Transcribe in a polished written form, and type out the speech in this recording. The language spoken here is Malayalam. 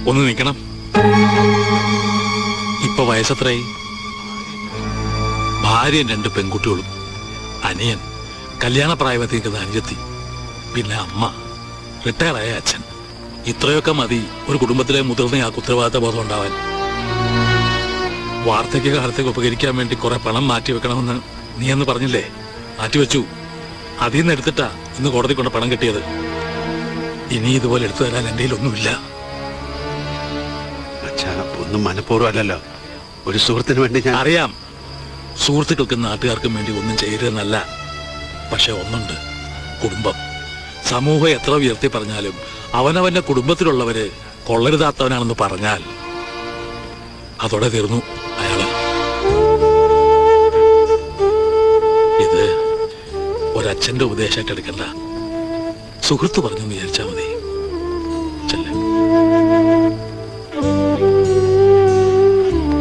ഒന്ന് നിൽക്കണം. ഇപ്പൊ വയസ്സത്രയായി? ഭാര്യയും 2 പെൺകുട്ടികളും, അനിയൻ, കല്യാണ പ്രായത്തിൽ അനുജത്തി, പിന്നെ അമ്മ, റിട്ടയറായ അച്ഛൻ. ഇത്രയൊക്കെ മതി ഒരു കുടുംബത്തിലെ മുതിർന്നയാൾക്ക് ഉത്തരവാദിത്ത ബോധം ഉണ്ടാവാൻ. വാർദ്ധക്യ കാലത്തേക്ക് ഉപകരിക്കാൻ വേണ്ടി കുറെ പണം മാറ്റിവെക്കണമെന്ന് നീ എന്ന് പറഞ്ഞില്ലേ? മാറ്റിവെച്ചു. അതിൽ നിന്ന് എടുത്തിട്ടാ ഇന്ന് കോടതി കൊണ്ട് പണം കിട്ടിയത്. ഇനി ഇതുപോലെ എടുത്തു തരാൻ എൻ്റെ ഒന്നുമില്ല. ഒന്നും മനഃപൂർവ്വമല്ലല്ലോ, ഒരു സുഹൃത്തിന് വേണ്ടി. ഞാൻ അറിയാം, സുഹൃത്തുക്കൾക്കും നാട്ടുകാർക്കും വേണ്ടി ഒന്നും ചെയ്യരുതെന്നല്ല. പക്ഷെ ഒന്നുണ്ട്, കുടുംബം. സമൂഹം എത്ര ഉയർത്തി പറഞ്ഞാലും അവനവന്റെ കുടുംബത്തിലുള്ളവര് കൊള്ളരുതാത്തവനാണെന്ന് പറഞ്ഞാൽ അതോടെ തീർന്നു അയാള്. ഇത് ഒരച്ഛന്റെ ഉപദേശമായിട്ട് എടുക്കണ്ട, സുഹൃത്ത് പറഞ്ഞു വിചാരിച്ചാൽ മതി.